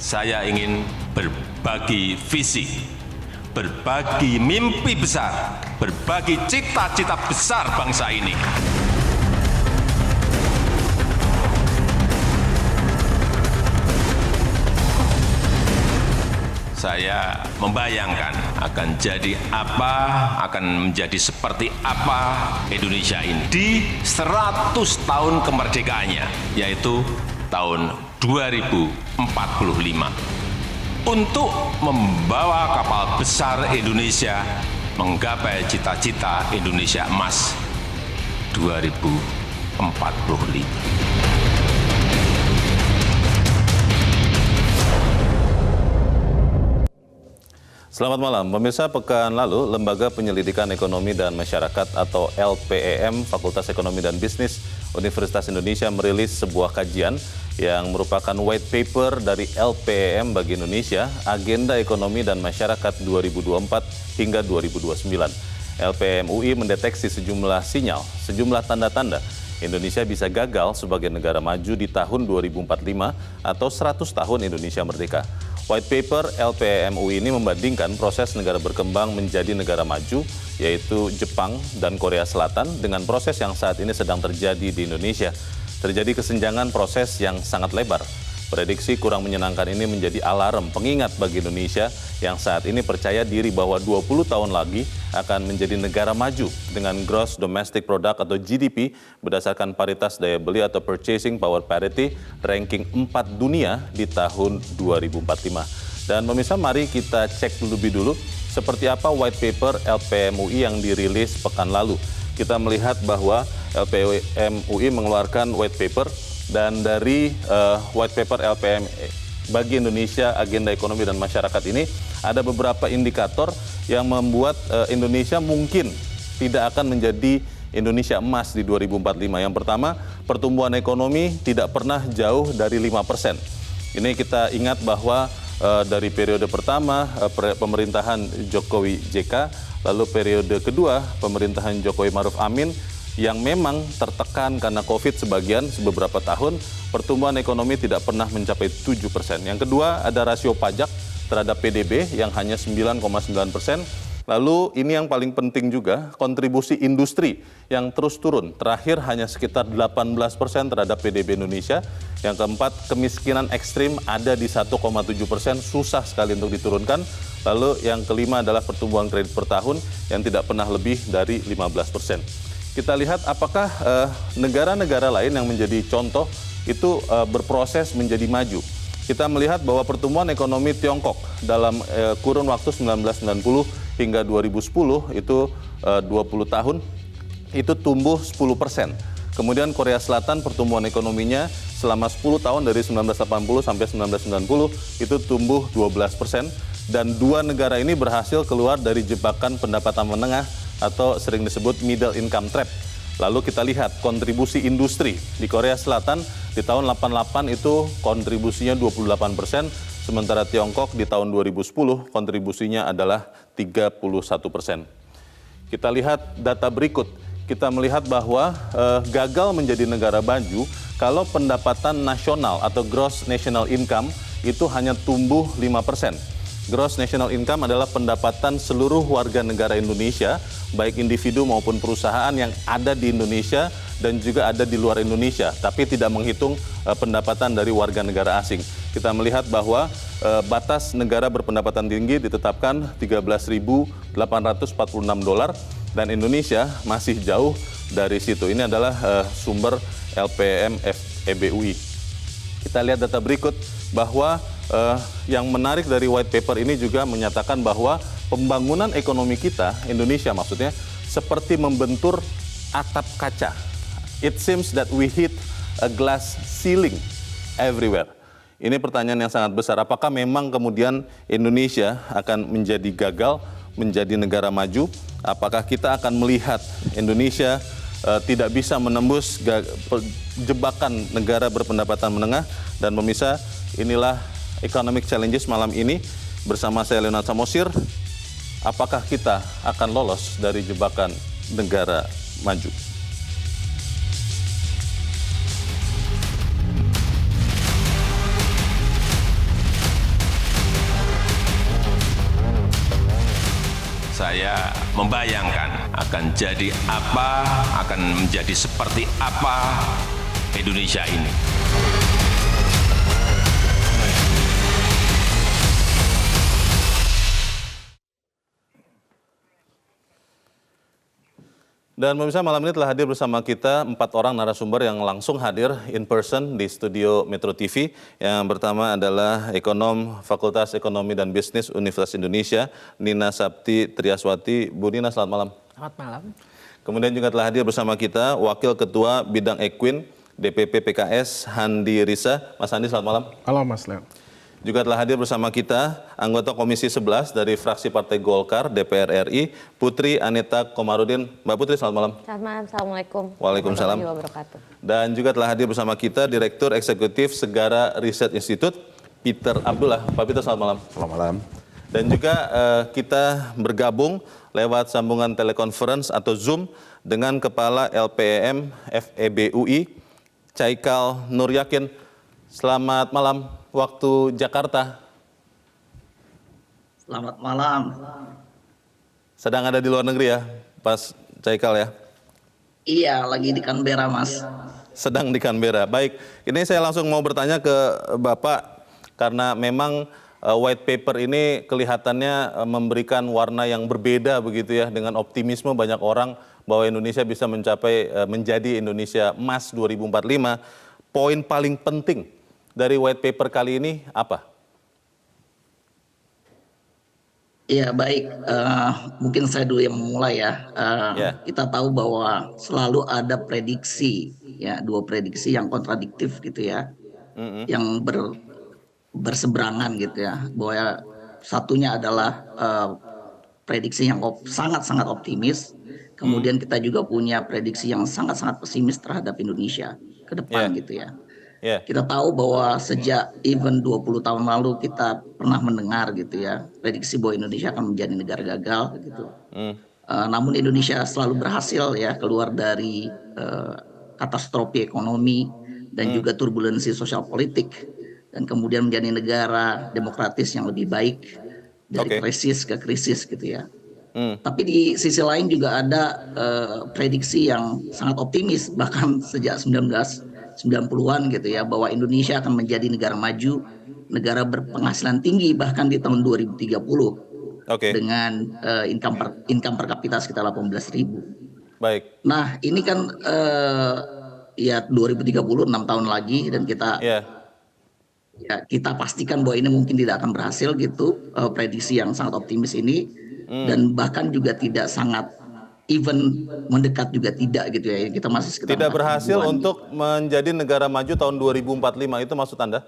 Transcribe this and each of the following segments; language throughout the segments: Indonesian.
saya ingin berbagi visi, berbagi mimpi besar, berbagi cita-cita besar bangsa ini. Saya membayangkan akan jadi apa, akan menjadi seperti apa Indonesia ini di 100 tahun kemerdekaannya, yaitu tahun 2045. Untuk membawa kapal besar Indonesia menggapai cita-cita Indonesia Emas 2045. Selamat malam, pemirsa. Pekan lalu, Lembaga Penyelidikan Ekonomi dan Masyarakat atau LPEM Fakultas Ekonomi dan Bisnis Universitas Indonesia merilis sebuah kajian yang merupakan white paper dari LPEM bagi Indonesia, Agenda Ekonomi dan Masyarakat 2024 hingga 2029. LPEM UI mendeteksi sejumlah sinyal, sejumlah tanda-tanda Indonesia bisa gagal sebagai negara maju di tahun 2045 atau 100 tahun Indonesia merdeka. White paper LPEM UI ini membandingkan proses negara berkembang menjadi negara maju, yaitu Jepang dan Korea Selatan, dengan proses yang saat ini sedang terjadi di Indonesia. Terjadi kesenjangan proses yang sangat lebar. Prediksi kurang menyenangkan ini menjadi alarm pengingat bagi Indonesia yang saat ini percaya diri bahwa 20 tahun lagi akan menjadi negara maju dengan Gross Domestic Product atau GDP berdasarkan paritas daya beli atau Purchasing Power Parity ranking 4 dunia di tahun 2045. Dan pemirsa, mari kita cek lebih dulu seperti apa white paper LPEM UI yang dirilis pekan lalu. Kita melihat bahwa LPEM UI mengeluarkan white paper, dan dari white paper LPEM bagi Indonesia, Agenda Ekonomi dan Masyarakat ini ada beberapa indikator yang membuat Indonesia mungkin tidak akan menjadi Indonesia emas di 2045. Yang pertama, pertumbuhan ekonomi tidak pernah jauh dari 5%. Ini kita ingat bahwa dari periode pertama pemerintahan Jokowi JK, lalu periode kedua pemerintahan Jokowi Maruf Amin, yang memang tertekan karena COVID beberapa tahun, pertumbuhan ekonomi tidak pernah mencapai 7%. Yang kedua, ada rasio pajak terhadap PDB yang hanya 9,9%. Lalu ini yang paling penting juga, kontribusi industri yang terus turun. Terakhir hanya sekitar 18% terhadap PDB Indonesia. Yang keempat, kemiskinan ekstrim ada di 1,7%, susah sekali untuk diturunkan. Lalu yang kelima adalah pertumbuhan kredit per tahun yang tidak pernah lebih dari 15%. Kita lihat apakah negara-negara lain yang menjadi contoh itu berproses menjadi maju. Kita melihat bahwa pertumbuhan ekonomi Tiongkok dalam kurun waktu 1990 hingga 2010 itu 20 tahun itu tumbuh 10%. Kemudian Korea Selatan pertumbuhan ekonominya selama 10 tahun dari 1980 sampai 1990 itu tumbuh 12%. Dan dua negara ini berhasil keluar dari jebakan pendapatan menengah atau sering disebut middle income trap. Lalu kita lihat kontribusi industri di Korea Selatan di tahun 88 itu kontribusinya 28%, sementara Tiongkok di tahun 2010 kontribusinya adalah 31%. Kita lihat data berikut. Kita melihat bahwa gagal menjadi negara maju kalau pendapatan nasional atau gross national income itu hanya tumbuh 5%. Gross national income adalah pendapatan seluruh warga negara Indonesia, baik individu maupun perusahaan yang ada di Indonesia dan juga ada di luar Indonesia, tapi tidak menghitung pendapatan dari warga negara asing. Kita melihat bahwa batas negara berpendapatan tinggi ditetapkan $13.846 dan Indonesia masih jauh dari situ. Ini adalah sumber LPEM FEBUI. Kita lihat data berikut bahwa yang menarik dari white paper ini juga menyatakan bahwa pembangunan ekonomi kita, Indonesia maksudnya, seperti membentur atap kaca. It seems that we hit a glass ceiling everywhere. Ini pertanyaan yang sangat besar. Apakah memang kemudian Indonesia akan menjadi gagal, menjadi negara maju? Apakah kita akan melihat Indonesia tidak bisa menembus jebakan negara berpendapatan menengah? Dan pemirsa, inilah Economic Challenges malam ini bersama saya Leonard Samosir. Apakah kita akan lolos dari jebakan negara maju? membayangkan akan jadi apa, akan menjadi seperti apa Indonesia ini. Dan pemirsa, malam ini telah hadir bersama kita 4 orang narasumber yang langsung hadir in person di studio Metro TV. Yang pertama adalah ekonom Fakultas Ekonomi dan Bisnis Universitas Indonesia, Nina Sapti Triaswati. Bu Nina, selamat malam. Selamat malam. Kemudian juga telah hadir bersama kita Wakil Ketua Bidang Equin DPP PKS, Handi Risa. Mas Handi, selamat malam. Halo Mas Leon. Juga telah hadir bersama kita anggota Komisi 11 dari fraksi Partai Golkar DPR RI, Putri Anita Komarudin. Mbak Putri, selamat malam. Selamat malam. Assalamualaikum. Waalaikumsalam. Warahmatullahi wabarakatuh. Dan juga telah hadir bersama kita Direktur Eksekutif Segara Riset Institute, Peter Abdullah. Pak Peter, selamat malam. Selamat malam. Dan juga kita bergabung lewat sambungan telekonferensi atau Zoom dengan Kepala LPEM FEB UI, Caikal Nur Yakin. Selamat malam waktu Jakarta. Selamat malam. Sedang ada di luar negeri ya, Pas Caikal ya? Iya, lagi di Canberra, Mas. Sedang di Canberra. Baik, ini saya langsung mau bertanya ke Bapak, karena memang white paper ini kelihatannya memberikan warna yang berbeda begitu ya, dengan optimisme banyak orang bahwa Indonesia bisa menjadi Indonesia Emas 2045. Poin paling penting dari white paper kali ini apa? Iya, baik. Mungkin saya dulu yang memulai ya. Kita tahu bahwa selalu ada prediksi, ya, dua prediksi yang kontradiktif gitu ya, yang berseberangan gitu ya. Bahwa satunya adalah prediksi yang sangat-sangat optimis. Kemudian kita juga punya prediksi yang sangat-sangat pesimis terhadap Indonesia ke depan gitu ya. Kita tahu bahwa sejak even 20 tahun lalu kita pernah mendengar gitu ya, prediksi bahwa Indonesia akan menjadi negara gagal gitu. Namun Indonesia selalu berhasil ya keluar dari katastrofi ekonomi dan juga turbulensi sosial politik, dan kemudian menjadi negara demokratis yang lebih baik dari krisis ke krisis gitu ya. Tapi di sisi lain juga ada prediksi yang sangat optimis bahkan sejak 1990-an gitu ya, bahwa Indonesia akan menjadi negara maju, negara berpenghasilan tinggi bahkan di tahun 2030 dengan income per kapita sekitar 18.000. Baik. Nah ini kan ya 2030 6 tahun lagi, dan kita kita pastikan bahwa ini mungkin tidak akan berhasil gitu, prediksi yang sangat optimis ini, dan bahkan juga tidak sangat even mendekat juga tidak gitu ya. Kita masih sekitar tidak berhasil untuk menjadi negara maju tahun 2045, itu maksud Anda?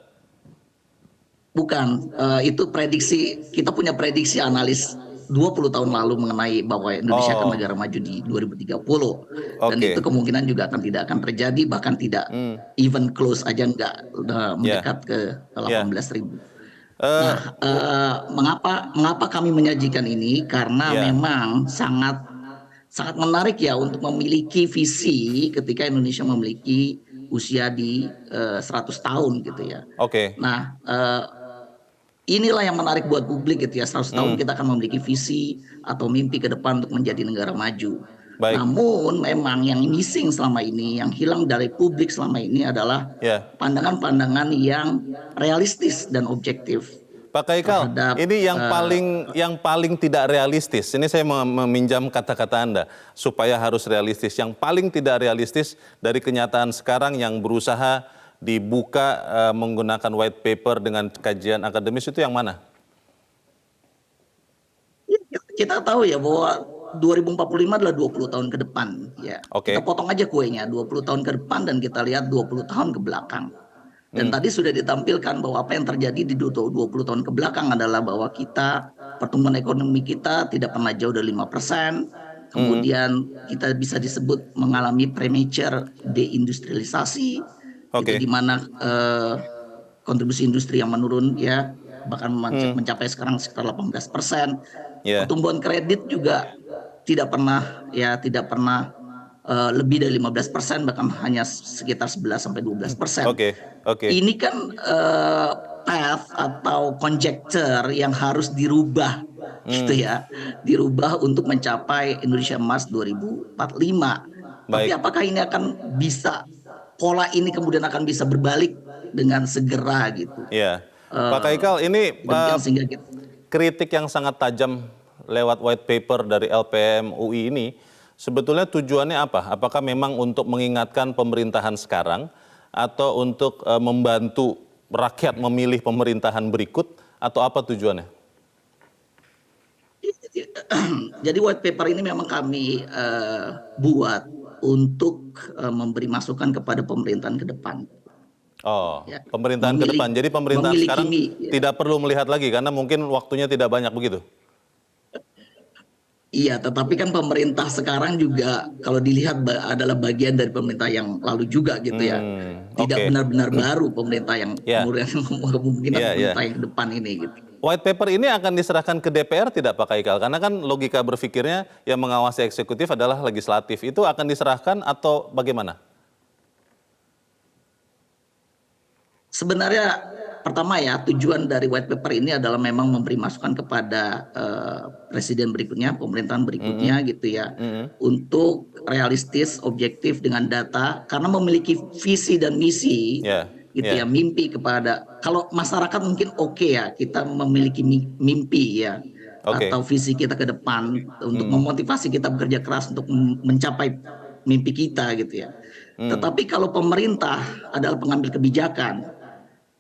Bukan, itu prediksi, kita punya prediksi analis 20 tahun lalu mengenai bahwa Indonesia akan negara maju di 2030. Dan itu kemungkinan juga tidak akan terjadi, bahkan tidak even close aja, enggak mendekat ke 18.000. Mengapa kami menyajikan ini? Karena memang sangat menarik ya untuk memiliki visi ketika Indonesia memiliki usia di 100 tahun gitu ya. Nah, inilah yang menarik buat publik gitu ya. 100 tahun kita akan memiliki visi atau mimpi ke depan untuk menjadi negara maju. Namun memang yang missing selama ini, yang hilang dari publik selama ini adalah pandangan-pandangan yang realistis dan objektif. Pak Caikal, ini yang paling tidak realistis. Ini saya meminjam kata-kata Anda supaya harus realistis. Yang paling tidak realistis dari kenyataan sekarang yang berusaha dibuka menggunakan white paper dengan kajian akademis, itu yang mana? Kita tahu ya bahwa 2045 adalah 20 tahun ke depan ya. Kita potong aja kuenya 20 tahun ke depan dan kita lihat 20 tahun ke belakang. Dan tadi sudah ditampilkan bahwa apa yang terjadi di 20 tahun ke belakang adalah bahwa kita, pertumbuhan ekonomi kita tidak pernah jauh dari 5%. Kemudian kita bisa disebut mengalami premature deindustrialisasi, di mana kontribusi industri yang menurun ya, bahkan mencapai sekarang sekitar 18%. Pertumbuhan kredit juga tidak pernah lebih dari 15%, bahkan hanya sekitar 11-12%. Ini kan path atau conjecture yang harus dirubah gitu ya, dirubah untuk mencapai Indonesia Emas 2045. Tapi Baik. apakah ini akan bisa, pola ini kemudian akan bisa berbalik dengan segera gitu? Ya, Pak Kaikal, ini Demikian sehingga kita, kritik yang sangat tajam lewat white paper dari LPM UI ini sebetulnya tujuannya apa? Apakah memang untuk mengingatkan pemerintahan sekarang atau untuk membantu rakyat memilih pemerintahan berikut atau apa tujuannya? jadi white paper ini memang kami buat untuk memberi masukan kepada pemerintahan ke depan. Oh, Ya, pemerintahan ke depan. Jadi pemerintahan sekarang ya. tidak perlu melihat lagi karena mungkin waktunya tidak banyak begitu. Iya, tetapi kan pemerintah sekarang juga kalau dilihat adalah bagian dari pemerintah yang lalu juga gitu ya. Tidak benar-benar baru pemerintah yang kemudian kemungkinan pemerintah yang ke depan ini gitu. White paper ini akan diserahkan ke DPR tidak Pak Kaikal? Karena kan logika berpikirnya yang mengawasi eksekutif adalah legislatif. Itu akan diserahkan atau bagaimana? Sebenarnya pertama ya, tujuan dari white paper ini adalah memang memberi masukan kepada presiden berikutnya, pemerintahan berikutnya gitu ya, untuk realistis, objektif dengan data, karena memiliki visi dan misi gitu ya, mimpi kepada, kalau masyarakat mungkin ya, kita memiliki mimpi ya, atau visi kita ke depan untuk memotivasi kita bekerja keras untuk mencapai mimpi kita gitu ya. Tetapi kalau pemerintah adalah pengambil kebijakan,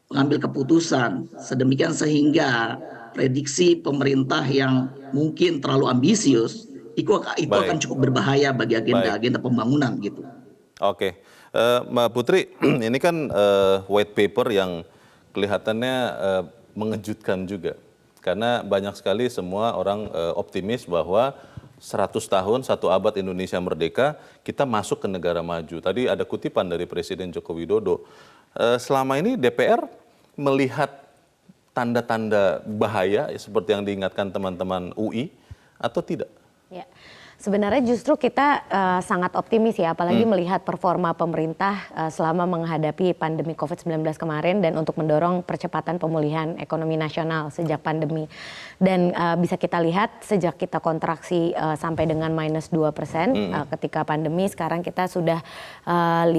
pengambil keputusan sedemikian sehingga prediksi pemerintah yang mungkin terlalu ambisius itu akan cukup berbahaya bagi agenda pembangunan gitu. Oke, Mbak Putri, ini kan white paper yang kelihatannya mengejutkan juga karena banyak sekali semua orang optimis bahwa 100 tahun, 1 abad Indonesia merdeka, kita masuk ke negara maju. Tadi ada kutipan dari Presiden Joko Widodo. Selama ini DPR melihat tanda-tanda bahaya seperti yang diingatkan teman-teman UI atau tidak? Ya. Sebenarnya justru kita sangat optimis ya, apalagi melihat performa pemerintah selama menghadapi pandemi COVID-19 kemarin dan untuk mendorong percepatan pemulihan ekonomi nasional sejak pandemi. Dan bisa kita lihat sejak kita kontraksi sampai dengan minus 2% ketika pandemi, sekarang kita sudah 5,17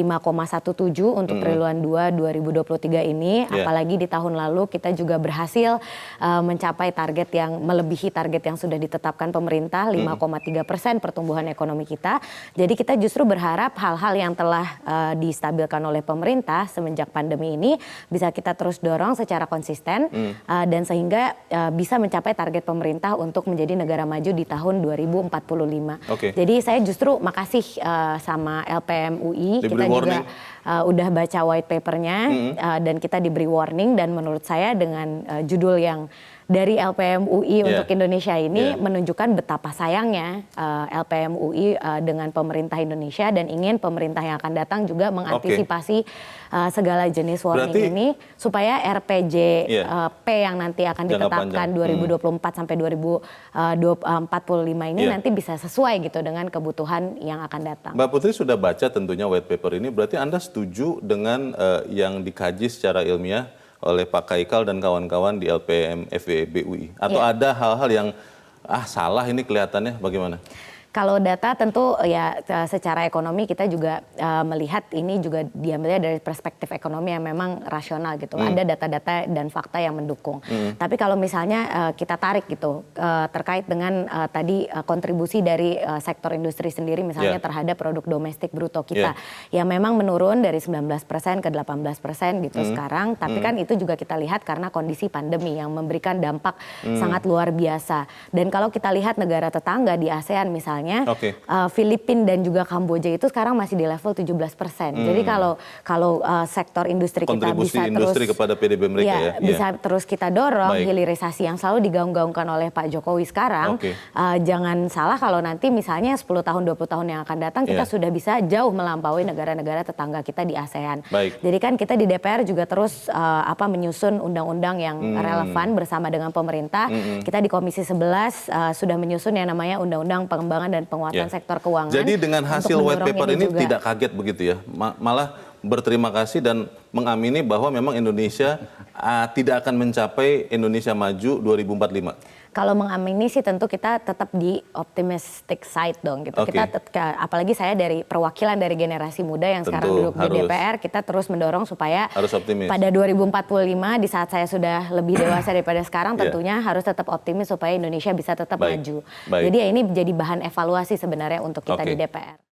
untuk triwulan 2 2023 ini. Apalagi di tahun lalu kita juga berhasil mencapai target yang melebihi target yang sudah ditetapkan pemerintah, 5,3% pertumbuhan ekonomi kita. Jadi kita justru berharap hal-hal yang telah distabilkan oleh pemerintah semenjak pandemi ini bisa kita terus dorong secara konsisten dan sehingga bisa mencapai target pemerintah untuk menjadi negara maju di tahun 2045. Jadi saya justru makasih sama LPM UI, kita juga udah baca white papernya dan kita diberi warning, dan menurut saya dengan judul yang dari LPM UI untuk Indonesia ini menunjukkan betapa sayangnya LPM UI dengan pemerintah Indonesia, dan ingin pemerintah yang akan datang juga mengantisipasi segala jenis warning ini supaya RPJP yang nanti akan ditetapkan 2024 sampai 2045 ini nanti bisa sesuai gitu dengan kebutuhan yang akan datang. Mbak Putri sudah baca tentunya white paper ini, berarti Anda setuju dengan yang dikaji secara ilmiah oleh Pak Kaikal dan kawan-kawan di LPM FEB UI? Atau ada hal-hal yang salah ini kelihatannya, bagaimana? Kalau data tentu ya secara ekonomi kita juga melihat ini juga diambilnya dari perspektif ekonomi yang memang rasional gitu. Ada data-data dan fakta yang mendukung. Tapi kalau misalnya kita tarik gitu terkait dengan tadi kontribusi dari sektor industri sendiri misalnya terhadap produk domestik bruto kita yang memang menurun dari 19% ke 18% gitu sekarang. Tapi kan itu juga kita lihat karena kondisi pandemi yang memberikan dampak sangat luar biasa. Dan kalau kita lihat negara tetangga di ASEAN misalnya, Filipina dan juga Kamboja itu sekarang masih di level 17%. Jadi kalau sektor industri kita bisa industri terus kepada PDB mereka bisa terus kita dorong hilirisasi yang selalu digaung-gaungkan oleh Pak Jokowi sekarang. Jangan salah kalau nanti misalnya 10 tahun 20 tahun yang akan datang kita sudah bisa jauh melampaui negara-negara tetangga kita di ASEAN. Jadi kan kita di DPR juga terus menyusun undang-undang yang relevan bersama dengan pemerintah. Kita di Komisi 11 sudah menyusun yang namanya Undang-Undang Pengembangan dan Penguatan Sektor Keuangan. Jadi dengan hasil white paper ini tidak kaget begitu ya? Malah berterima kasih dan mengamini bahwa memang Indonesia tidak akan mencapai Indonesia Maju 2045? Kalau mengamini sih tentu kita tetap di optimistic side dong gitu. Oke. Apalagi saya dari perwakilan dari generasi muda yang sekarang duduk di DPR, kita terus mendorong supaya harus optimis. pada 2045 di saat saya sudah lebih dewasa daripada sekarang, tentunya harus tetap optimis supaya Indonesia bisa tetap maju. Baik. Jadi ya ini jadi bahan evaluasi sebenarnya untuk kita di DPR.